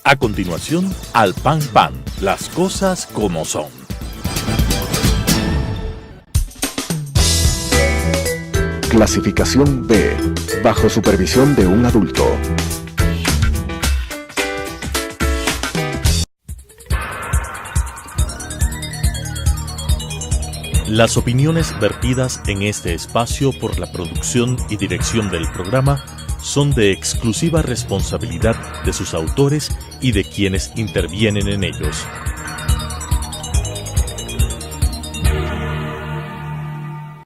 A continuación, Al Pan Pan, las cosas como son. Clasificación B, bajo supervisión de un adulto. Las opiniones vertidas en este espacio por la producción y dirección del programa son de exclusiva responsabilidad de sus autores y de quienes intervienen en ellos.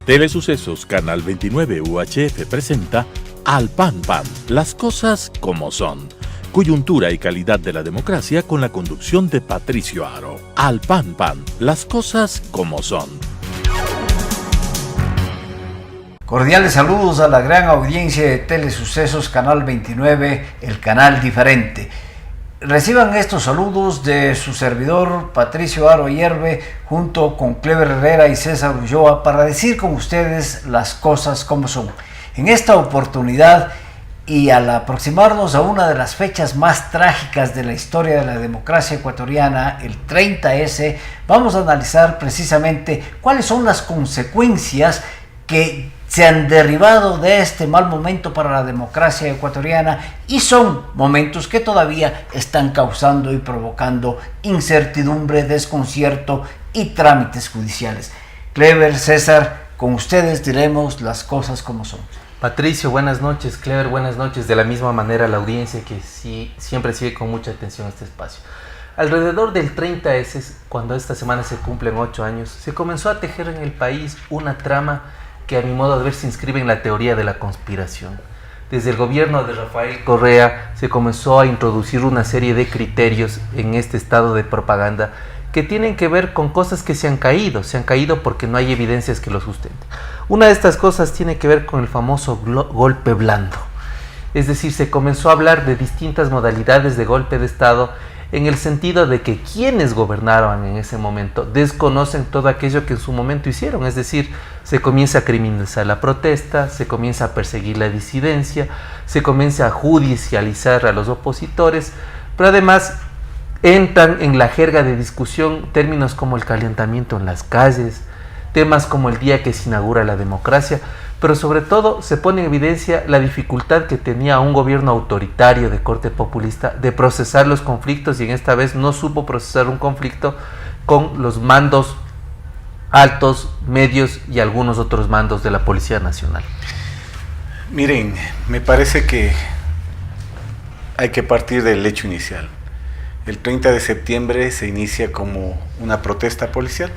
Telesucesos Canal 29 UHF presenta Al Pan Pan, las cosas como son. Coyuntura y calidad de la democracia con la conducción de Patricio Aro. Al Pan Pan, las cosas como son. Cordiales saludos a la gran audiencia de Telesucesos Canal 29, el canal diferente. Reciban estos saludos de su servidor Patricio Aro Hierve junto con Clever Herrera y César Ulloa para decir con ustedes las cosas como son. En esta oportunidad y al aproximarnos a una de las fechas más trágicas de la historia de la democracia ecuatoriana, el 30S, vamos a analizar precisamente cuáles son las consecuencias que se han derivado de este mal momento para la democracia ecuatoriana y son momentos que todavía están causando y provocando incertidumbre, desconcierto y trámites judiciales. Clever, César, con ustedes diremos las cosas como son. Patricio, buenas noches. Clever, buenas noches. De la misma manera la audiencia que sí, siempre sigue con mucha atención este espacio. Alrededor del 30S, cuando esta semana se cumplen 8 años, se comenzó a tejer en el país una trama que a mi modo de ver se inscribe en la teoría de la conspiración. Desde el gobierno de Rafael Correa se comenzó a introducir una serie de criterios en este estado de propaganda que tienen que ver con cosas que se han caído porque no hay evidencias que lo sustenten. Una de estas cosas tiene que ver con el famoso golpe blando. Es decir, se comenzó a hablar de distintas modalidades de golpe de Estado en el sentido de que quienes gobernaron en ese momento desconocen todo aquello que en su momento hicieron, es decir, se comienza a criminalizar la protesta, se comienza a perseguir la disidencia, se comienza a judicializar a los opositores, pero además entran en la jerga de discusión términos como el calentamiento en las calles, temas como el día que se inaugura la democracia, pero sobre todo se pone en evidencia la dificultad que tenía un gobierno autoritario de corte populista de procesar los conflictos y en esta vez no supo procesar un conflicto con los mandos altos, medios y algunos otros mandos de la Policía Nacional. Miren, me parece que hay que partir del hecho inicial. El 30 de septiembre se inicia como una protesta policial.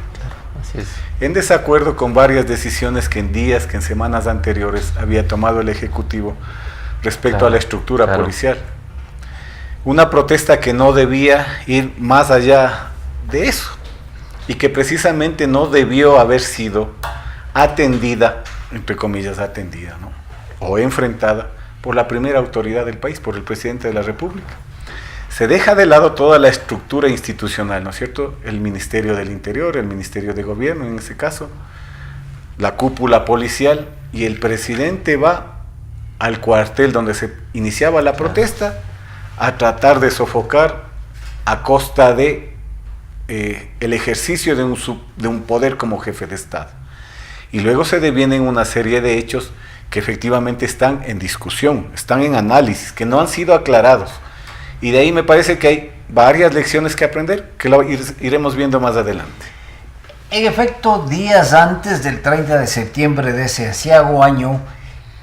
Así es. En desacuerdo con varias decisiones que en semanas anteriores había tomado el Ejecutivo respecto a la estructura policial. Una protesta que no debía ir más allá de eso y que precisamente no debió haber sido atendida, entre comillas atendida, ¿no? O enfrentada por la primera autoridad del país, por el presidente de la República. Se deja de lado toda la estructura institucional, ¿no es cierto? El Ministerio del Interior, el Ministerio de Gobierno en ese caso, la cúpula policial, y el presidente va al cuartel donde se iniciaba la protesta a tratar de sofocar a costa de el ejercicio de un poder como jefe de Estado. Y luego se devienen una serie de hechos que efectivamente están en discusión, están en análisis, que no han sido aclarados. Y de ahí me parece que hay varias lecciones que aprender, que lo iremos viendo más adelante. En efecto, días antes del 30 de septiembre de ese aciago año,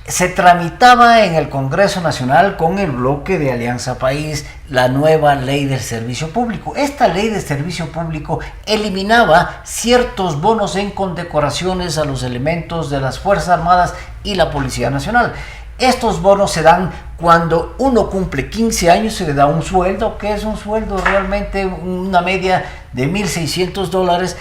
se tramitaba en el Congreso Nacional con el bloque de Alianza País la nueva ley del servicio público. Esta ley de servicio público eliminaba ciertos bonos en condecoraciones a los elementos de las Fuerzas Armadas y la Policía Nacional. Estos bonos se dan cuando uno cumple 15 años, se le da un sueldo, que es un sueldo realmente una media de $1,600.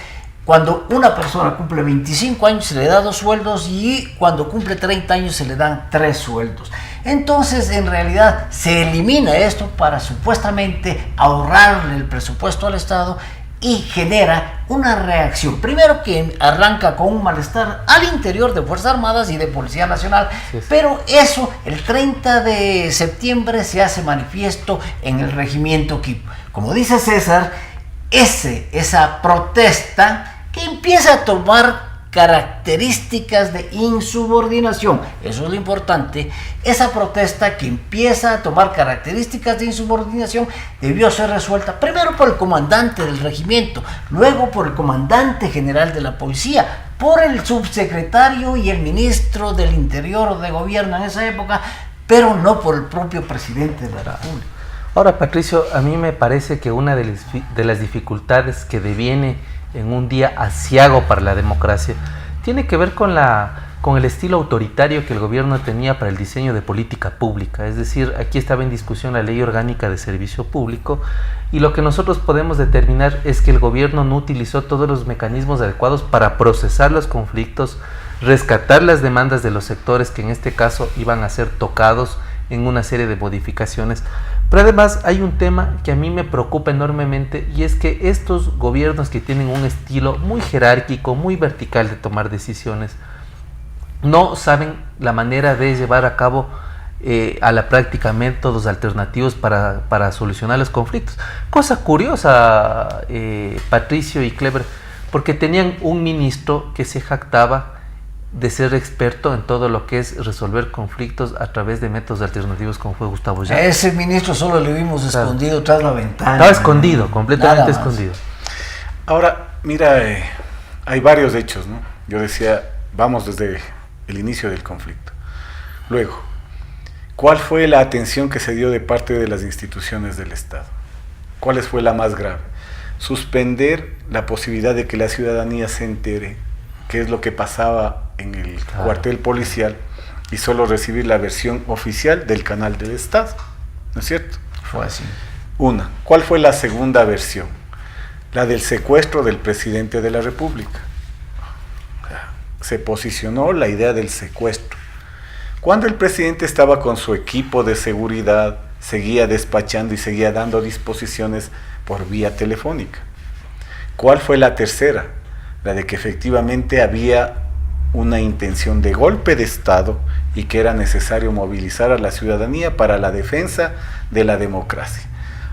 Cuando una persona cumple 25 años se le da 2 sueldos y cuando cumple 30 años se le dan 3 sueldos. Entonces, en realidad, se elimina esto para supuestamente ahorrarle el presupuesto al Estado y genera una reacción, primero que arranca con un malestar al interior de Fuerzas Armadas y de Policía Nacional, pero eso el 30 de septiembre se hace manifiesto en el regimiento Quipu. Como dice César, esa protesta que empieza a tomar características de insubordinación, eso es lo importante. Esa protesta que empieza a tomar características de insubordinación debió ser resuelta primero por el comandante del regimiento, luego por el comandante general de la policía, por el subsecretario y el ministro del Interior de gobierno en esa época, pero no por el propio presidente de la República. Ahora, Patricio, a mí me parece que una de las dificultades que deviene en un día aciago para la democracia tiene que ver con el estilo autoritario que el gobierno tenía para el diseño de política pública. Es decir, aquí estaba en discusión la Ley Orgánica de Servicio Público, y lo que nosotros podemos determinar es que el gobierno no utilizó todos los mecanismos adecuados para procesar los conflictos, rescatar las demandas de los sectores que en este caso iban a ser tocados en una serie de modificaciones. Pero además hay un tema que a mí me preocupa enormemente, y es que estos gobiernos que tienen un estilo muy jerárquico, muy vertical de tomar decisiones, no saben la manera de llevar a cabo a la práctica métodos alternativos para solucionar los conflictos. Cosa curiosa, Patricio y Kleber, porque tenían un ministro que se jactaba de ser experto en todo lo que es resolver conflictos a través de métodos alternativos, como fue Gustavo Llano. Ese ministro solo le vimos escondido tras la ventana. Estaba escondido, completamente escondido. Ahora, mira, hay varios hechos, ¿no? Yo decía, vamos desde el inicio del conflicto. Luego, ¿cuál fue la atención que se dio de parte de las instituciones del Estado? ¿Cuál fue la más grave? Suspender la posibilidad de que la ciudadanía se entere qué es lo que pasaba en el cuartel policial y solo recibir la versión oficial del canal del Estado, ¿no es cierto? Fue así. ¿Cuál fue la segunda versión? La del secuestro del presidente de la República. Se posicionó la idea del secuestro. Cuando el presidente estaba con su equipo de seguridad, seguía despachando y seguía dando disposiciones por vía telefónica. ¿Cuál fue la tercera? La de que efectivamente había una intención de golpe de Estado y que era necesario movilizar a la ciudadanía para la defensa de la democracia.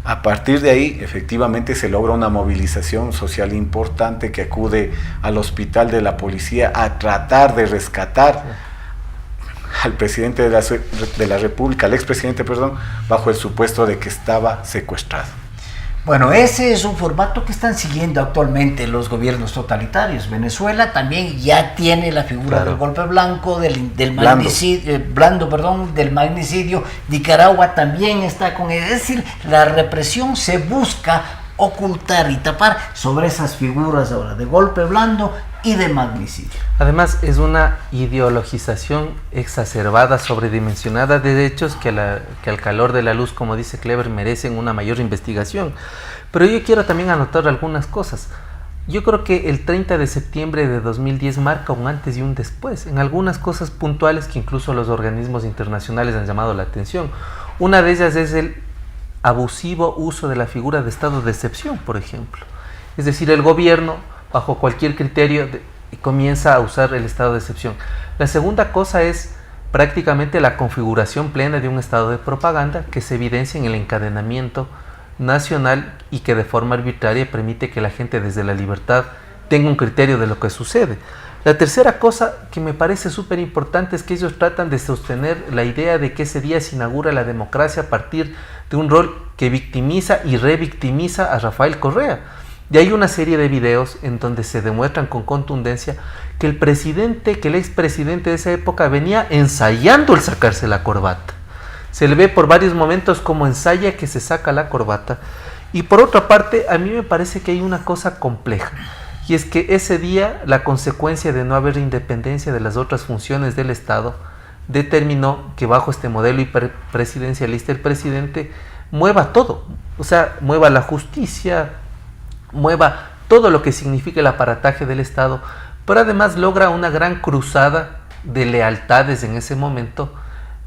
A partir de ahí, efectivamente, se logra una movilización social importante que acude al hospital de la policía a tratar de rescatar al presidente de la República, al expresidente, perdón, bajo el supuesto de que estaba secuestrado. Bueno, ese es un formato que están siguiendo actualmente los gobiernos totalitarios. Venezuela también ya tiene la figura del golpe blanco, del magnicidio. Nicaragua también está con él. Es decir, la represión se busca ocultar y tapar sobre esas figuras ahora de golpe blando y de magnicidio. Además, es una ideologización exacerbada, sobredimensionada de hechos que al calor de la luz, como dice Kleber, merecen una mayor investigación. Pero yo quiero también anotar algunas cosas. Yo creo que el 30 de septiembre de 2010 marca un antes y un después en algunas cosas puntuales que incluso los organismos internacionales han llamado la atención. Una de ellas es el abusivo uso de la figura de estado de excepción, por ejemplo. Es decir, el gobierno, bajo cualquier criterio, comienza a usar el estado de excepción. La segunda cosa es prácticamente la configuración plena de un estado de propaganda que se evidencia en el encadenamiento nacional y que de forma arbitraria permite que la gente desde la libertad tenga un criterio de lo que sucede. La tercera cosa que me parece súper importante es que ellos tratan de sostener la idea de que ese día se inaugura la democracia a partir de un rol que victimiza y revictimiza a Rafael Correa. Y hay una serie de videos en donde se demuestran con contundencia que el expresidente de esa época venía ensayando el sacarse la corbata. Se le ve por varios momentos como ensaya que se saca la corbata. Y por otra parte, a mí me parece que hay una cosa compleja. Y es que ese día la consecuencia de no haber independencia de las otras funciones del Estado determinó que bajo este modelo hiperpresidencialista el presidente mueva todo. O sea, mueva la justicia, mueva todo lo que significa el aparataje del Estado, pero además logra una gran cruzada de lealtades en ese momento,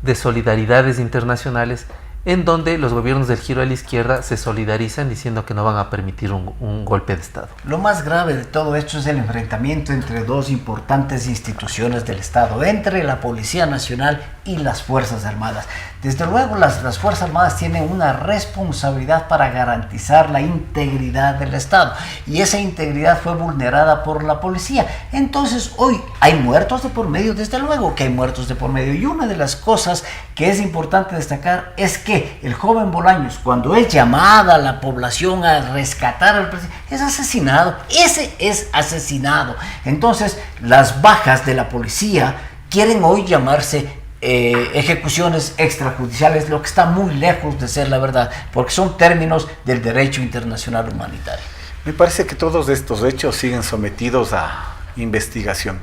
de solidaridades internacionales, en donde los gobiernos del giro a la izquierda se solidarizan diciendo que no van a permitir un golpe de Estado. Lo más grave de todo esto es el enfrentamiento entre dos importantes instituciones del Estado, entre la Policía Nacional y las Fuerzas Armadas. Desde luego las Fuerzas Armadas tienen una responsabilidad para garantizar la integridad del Estado, y esa integridad fue vulnerada por la policía. Entonces hoy hay muertos de por medio, desde luego que hay muertos de por medio, y una de las cosas que es importante destacar es que el joven Bolaños, cuando es llamada a la población a rescatar al presidente, es asesinado. Ese es asesinado. Entonces, las bajas de la policía quieren hoy llamarse ejecuciones extrajudiciales, lo que está muy lejos de ser la verdad, porque son términos del derecho internacional humanitario. Me parece que todos estos hechos siguen sometidos a investigación.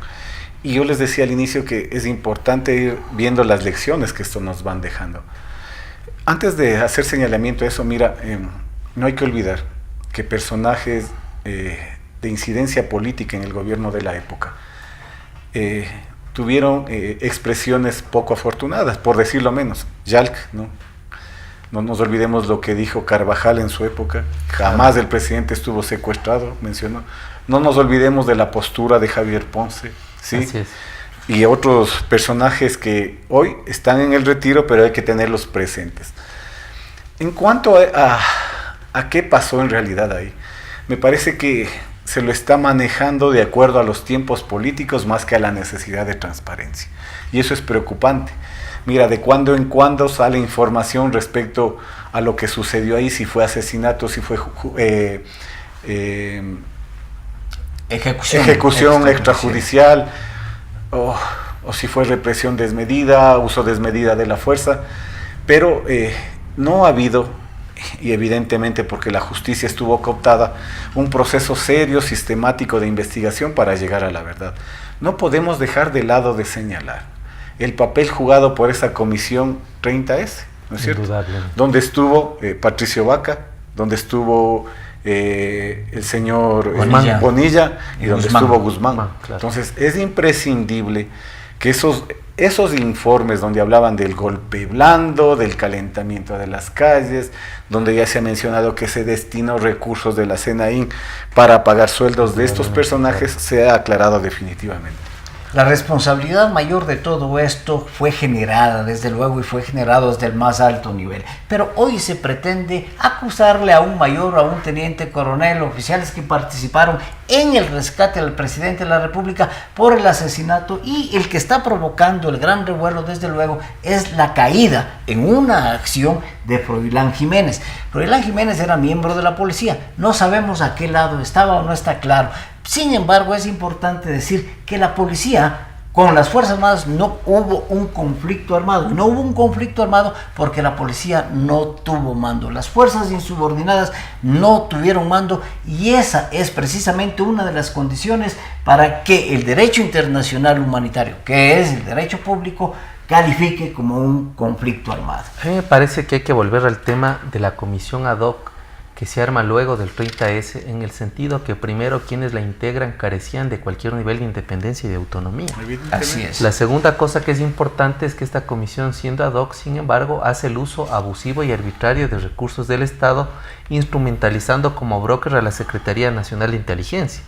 Y yo les decía al inicio que es importante ir viendo las lecciones que esto nos van dejando. Antes de hacer señalamiento a eso, mira, no hay que olvidar que personajes de incidencia política en el gobierno de la época tuvieron expresiones poco afortunadas, por decirlo menos. Yalc, ¿no? No nos olvidemos lo que dijo Carvajal en su época. Jamás el presidente estuvo secuestrado, mencionó. No nos olvidemos de la postura de Javier Ponce, ¿sí? Así es. Y otros personajes que hoy están en el retiro, pero hay que tenerlos presentes. En cuanto a qué pasó en realidad ahí, me parece que se lo está manejando de acuerdo a los tiempos políticos más que a la necesidad de transparencia. Y eso es preocupante. Mira, de cuando en cuando sale información respecto a lo que sucedió ahí, si fue asesinato, si fue ejecución extrajudicial, o si fue represión desmedida, uso desmedida de la fuerza, pero no ha habido, y evidentemente porque la justicia estuvo cooptada, un proceso serio, sistemático de investigación para llegar a la verdad. No podemos dejar de lado de señalar el papel jugado por esa comisión 30S, ¿no es cierto? Donde estuvo Patricio Vaca, donde estuvo el señor Bonilla y donde estuvo Guzmán. Claro. Entonces es imprescindible que esos informes donde hablaban del golpe blando, del calentamiento de las calles, donde ya se ha mencionado que se destinó recursos de la SENAIN para pagar sueldos de estos personajes, se ha aclarado definitivamente. La responsabilidad mayor de todo esto fue generada, desde luego, y fue generado desde el más alto nivel. Pero hoy se pretende acusarle a un mayor, a un teniente coronel, oficiales que participaron en el rescate del presidente de la República por el asesinato, y el que está provocando el gran revuelo, desde luego, es la caída en una acción de Froilán Jiménez. Froilán Jiménez era miembro de la policía. No sabemos a qué lado estaba o no está claro. Sin embargo, es importante decir que la policía, con las Fuerzas Armadas, no hubo un conflicto armado. No hubo un conflicto armado porque la policía no tuvo mando. Las fuerzas insubordinadas no tuvieron mando, y esa es precisamente una de las condiciones para que el derecho internacional humanitario, que es el derecho público, califique como un conflicto armado. A mí me parece que hay que volver al tema de la comisión ad hoc que se arma luego del 30S, en el sentido que primero quienes la integran carecían de cualquier nivel de independencia y de autonomía. Así es. La segunda cosa que es importante es que esta comisión, siendo ad hoc, sin embargo, hace el uso abusivo y arbitrario de recursos del Estado, instrumentalizando como broker a la Secretaría Nacional de Inteligencia.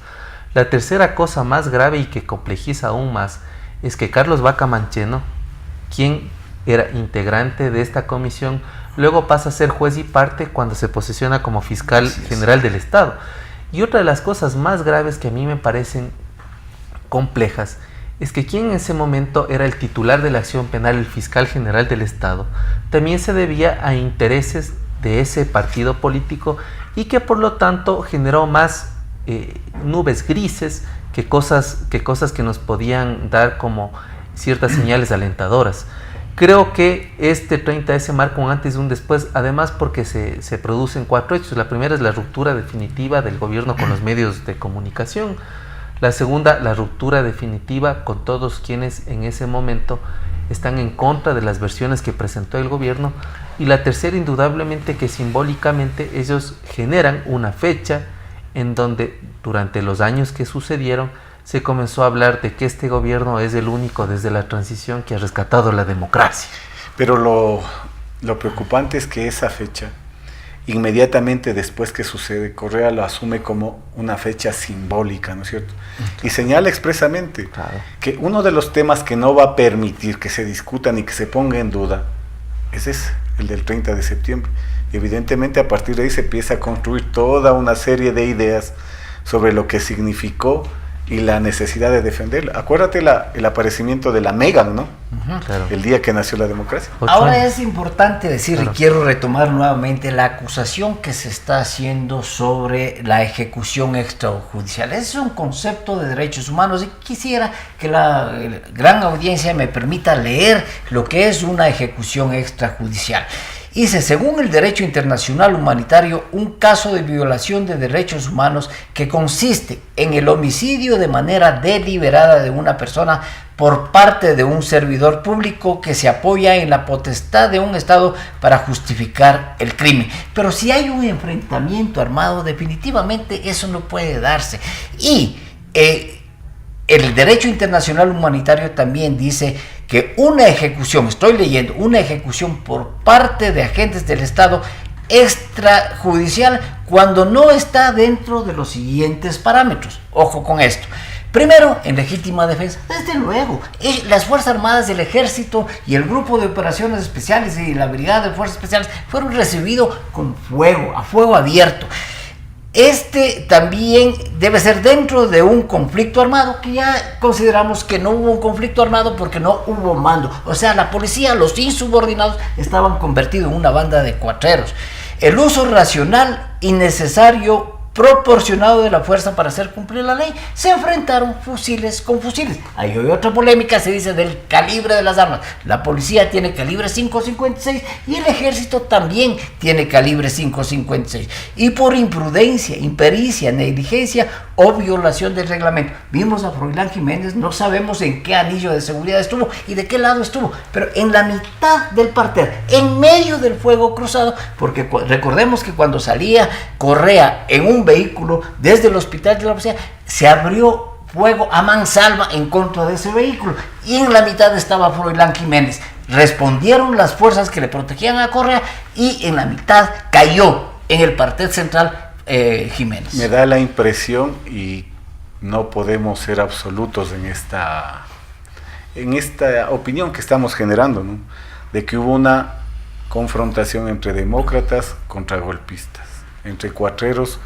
La tercera cosa más grave y que complejiza aún más es que Carlos Vaca Mancheno, quien era integrante de esta comisión, luego pasa a ser juez y parte cuando se posesiona como fiscal general del Estado. Y otra de las cosas más graves que a mí me parecen complejas es que quien en ese momento era el titular de la acción penal, el fiscal general del Estado, también se debía a intereses de ese partido político, y que por lo tanto generó más nubes grises que cosas que nos podían dar como ciertas señales alentadoras. Creo que este 30S marca un antes y un después, además porque se producen 4 hechos. La primera es la ruptura definitiva del gobierno con los medios de comunicación. La segunda, la ruptura definitiva con todos quienes en ese momento están en contra de las versiones que presentó el gobierno. Y la tercera, indudablemente, que simbólicamente ellos generan una fecha en donde durante los años que sucedieron se comenzó a hablar de que este gobierno es el único desde la transición que ha rescatado la democracia. Pero lo preocupante es que esa fecha, inmediatamente después que sucede, Correa lo asume como una fecha simbólica, ¿no es cierto? Y señala expresamente que uno de los temas que no va a permitir que se discutan y que se ponga en duda es ese, el del 30 de septiembre. Y evidentemente a partir de ahí se empieza a construir toda una serie de ideas sobre lo que significó y la necesidad de defenderla. Acuérdate el aparecimiento de la Meghan, ¿no? Claro. El día que nació la democracia. Ahora es importante decir, y quiero retomar nuevamente la acusación que se está haciendo sobre la ejecución extrajudicial. Es un concepto de derechos humanos y quisiera que la gran audiencia me permita leer lo que es una ejecución extrajudicial. Dice, según el derecho internacional humanitario, un caso de violación de derechos humanos que consiste en el homicidio de manera deliberada de una persona por parte de un servidor público que se apoya en la potestad de un Estado para justificar el crimen. Pero si hay un enfrentamiento armado, definitivamente eso no puede darse. Y el derecho internacional humanitario también dice que una ejecución, estoy leyendo, una ejecución por parte de agentes del Estado extrajudicial cuando no está dentro de los siguientes parámetros. Ojo con esto. Primero, en legítima defensa, desde luego, las Fuerzas Armadas del Ejército y el Grupo de Operaciones Especiales y la Brigada de Fuerzas Especiales fueron recibidos con fuego, a fuego abierto. También debe ser dentro de un conflicto armado, que ya consideramos que no hubo un conflicto armado porque no hubo mando. O sea, la policía, los insubordinados, estaban convertidos en una banda de cuatreros. El uso racional y necesario proporcionado de la fuerza para hacer cumplir la ley. Se enfrentaron fusiles con fusiles. Hay otra polémica, se dice del calibre de las armas. La policía tiene calibre .556 y el ejército también tiene calibre .556. Y por imprudencia, impericia, negligencia o violación del reglamento. Vimos a Froilán Jiménez, no sabemos en qué anillo de seguridad estuvo y de qué lado estuvo, pero en la mitad del parterre, en medio del fuego cruzado, porque recordemos que cuando salía Correa en un vehículo desde el hospital de la policía, se abrió fuego a mansalva en contra de ese vehículo y en la mitad estaba Froilán Jiménez. Respondieron las fuerzas que le protegían a Correa y en la mitad cayó en el parterre central Jiménez. Me da la impresión, y no podemos ser absolutos en esta opinión que estamos generando, ¿no?, de que hubo una confrontación entre demócratas contra golpistas, entre cuatreros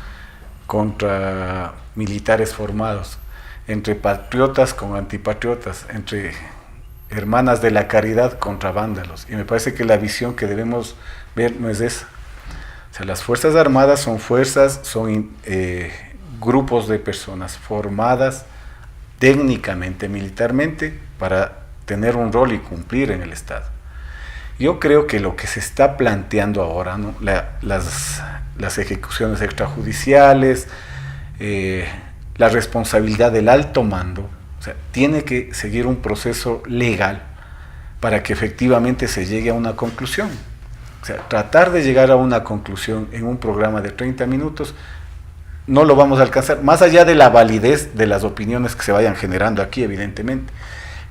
contra militares formados, entre patriotas con antipatriotas, entre hermanas de la caridad contra vándalos. Y me parece que la visión que debemos ver no es esa. O sea, las Fuerzas Armadas son grupos de personas formadas técnicamente, militarmente, para tener un rol y cumplir en el Estado. Yo creo que lo que se está planteando ahora, ¿no?, las ejecuciones extrajudiciales, la responsabilidad del alto mando, o sea, tiene que seguir un proceso legal para que efectivamente se llegue a una conclusión. O sea, tratar de llegar a una conclusión en un programa de 30 minutos no lo vamos a alcanzar, más allá de la validez de las opiniones que se vayan generando aquí, evidentemente.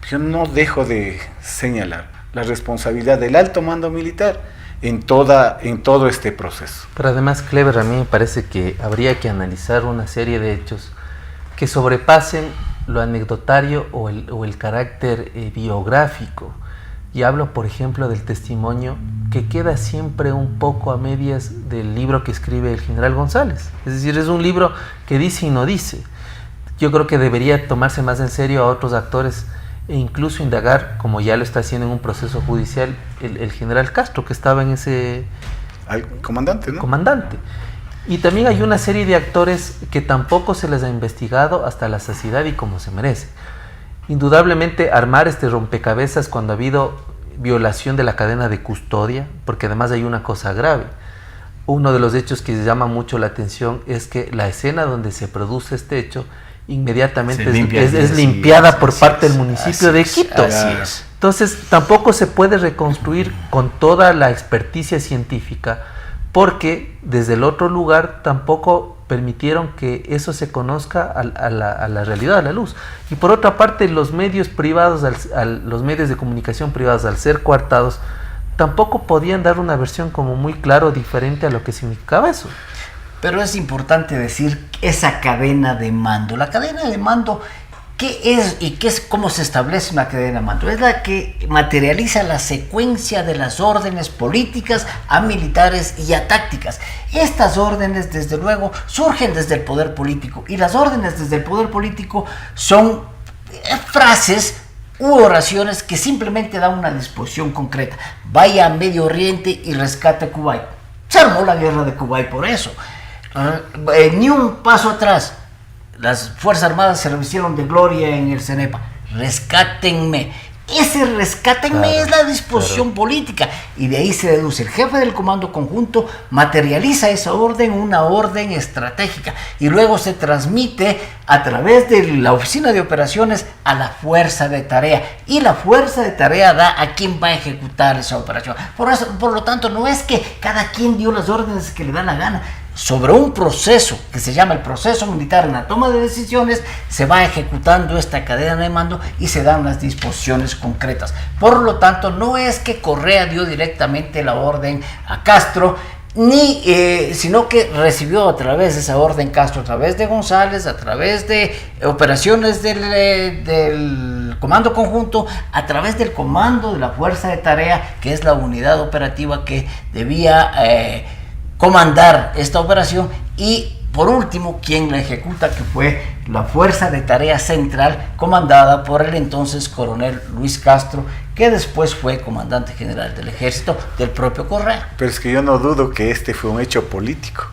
Yo no dejo de señalar la responsabilidad del alto mando militar en todo este proceso. Pero además, Clever, a mí me parece que habría que analizar una serie de hechos que sobrepasen lo anecdotario o el carácter biográfico. Y hablo, por ejemplo, del testimonio que queda siempre un poco a medias del libro que escribe el general González. Es decir, es un libro que dice y no dice. Yo creo que debería tomarse más en serio a otros actores e incluso indagar, como ya lo está haciendo en un proceso judicial, el general Castro, que estaba en ese... Al comandante, ¿no? Comandante. Y también hay una serie de actores que tampoco se les ha investigado hasta la saciedad y como se merece. Indudablemente armar este rompecabezas cuando ha habido violación de la cadena de custodia, porque además hay una cosa grave. Uno de los hechos que llama mucho la atención es que la escena donde se produce este hecho inmediatamente es limpiada por parte del municipio de Quito. Entonces tampoco se puede reconstruir con toda la experticia científica, porque desde el otro lugar tampoco permitieron que eso se conozca a la realidad, a la luz. Y por otra parte, los medios privados, los medios de comunicación privados, al ser coartados, tampoco podían dar una versión como muy claro diferente a lo que significaba eso. Pero es importante decir esa cadena de mando. La cadena de mando, ¿qué es y cómo se establece una cadena de mando? Es la que materializa la secuencia de las órdenes políticas a militares y a tácticas. Estas órdenes, desde luego, surgen desde el poder político, y las órdenes desde el poder político son frases u oraciones que simplemente dan una disposición concreta. Vaya a Medio Oriente y rescate a Kuwait. Se armó la guerra de Kuwait por eso. Ni un paso atrás. Las Fuerzas Armadas se revistieron de gloria en el CENEPA. Rescátenme. Ese rescátenme es la disposición política, y de ahí se deduce. El jefe del comando conjunto materializa esa orden, una orden estratégica, y luego se transmite a través de la oficina de operaciones a la fuerza de tarea, y la fuerza de tarea da a quién va a ejecutar esa operación. Por lo tanto, no es que cada quien dio las órdenes que le da la gana. Sobre un proceso que se llama el proceso militar en la toma de decisiones, se va ejecutando esta cadena de mando y se dan las disposiciones concretas. Por lo tanto, no es que Correa dio directamente la orden a Castro, sino que recibió a través de esa orden Castro, a través de González, a través de operaciones del comando conjunto, a través del comando de la fuerza de tarea, que es la unidad operativa que debía comandar esta operación, y por último quien la ejecuta, que fue la Fuerza de Tarea Central, comandada por el entonces coronel Luis Castro, que después fue comandante general del ejército del propio Correa. Pero es que yo no dudo que este fue un hecho político.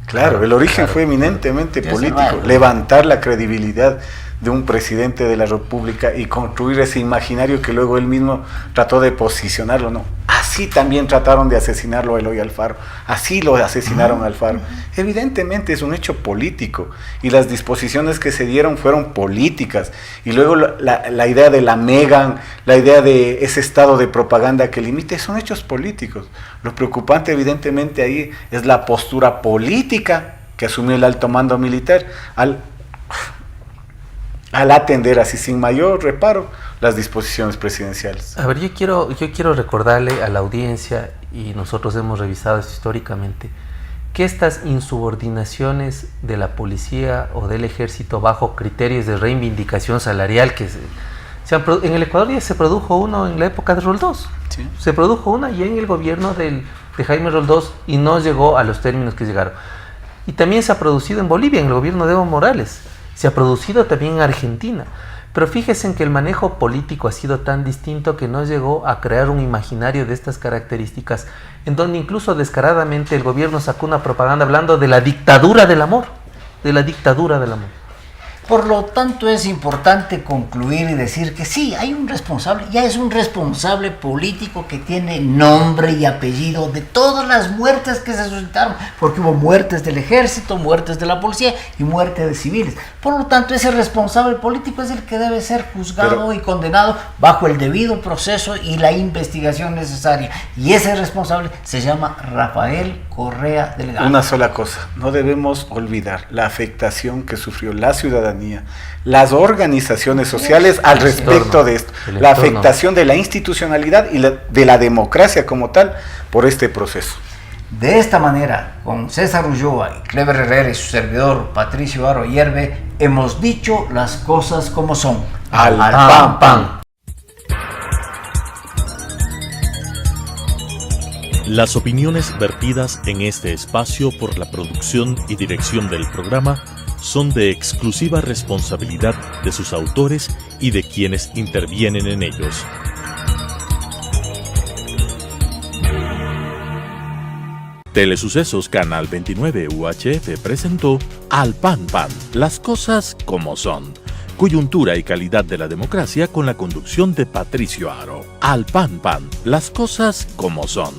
Claro, el origen fue eminentemente político. Levantar la credibilidad de un presidente de la República y construir ese imaginario que luego él mismo trató de posicionarlo, ¿no? Así también trataron de asesinarlo a Eloy Alfaro, así lo asesinaron a Alfaro. Evidentemente es un hecho político, y las disposiciones que se dieron fueron políticas, y luego la idea de la Megan, la idea de ese estado de propaganda que limite, son hechos políticos. Lo preocupante evidentemente ahí es la postura política que asumió el alto mando militar al atender así sin mayor reparo las disposiciones presidenciales. A ver, yo quiero recordarle a la audiencia, y nosotros hemos revisado esto históricamente, que estas insubordinaciones de la policía o del ejército bajo criterios de reivindicación salarial en el Ecuador ya se produjo uno en la época de Roldós. Sí. Se produjo una ya en el gobierno de Jaime Roldós, y no llegó a los términos que llegaron. Y también se ha producido en Bolivia, en el gobierno de Evo Morales. Se ha producido también en Argentina. Pero fíjense en que el manejo político ha sido tan distinto que no llegó a crear un imaginario de estas características, en donde incluso descaradamente el gobierno sacó una propaganda hablando de la dictadura del amor. De la dictadura del amor. Por lo tanto, es importante concluir y decir que sí, hay un responsable, ya es un responsable político que tiene nombre y apellido de todas las muertes que se suscitaron, porque hubo muertes del ejército, muertes de la policía y muertes de civiles. Por lo tanto, ese responsable político es el que debe ser juzgado y condenado bajo el debido proceso y la investigación necesaria. Y ese responsable se llama Rafael Correa Delgado. Una sola cosa, no debemos olvidar la afectación que sufrió la ciudadanía, las organizaciones sociales al respecto de esto, la afectación de la institucionalidad y de la democracia como tal por este proceso. De esta manera, con César Ulloa y Clever Herrera y su servidor Patricio Aro Hierve, hemos dicho las cosas como son. Al pan, pan. Las opiniones vertidas en este espacio por la producción y dirección del programa son de exclusiva responsabilidad de sus autores y de quienes intervienen en ellos. Telesucesos Canal 29 UHF presentó Al Pan Pan, las cosas como son. Coyuntura y calidad de la democracia con la conducción de Patricio Aro. Al Pan Pan, las cosas como son.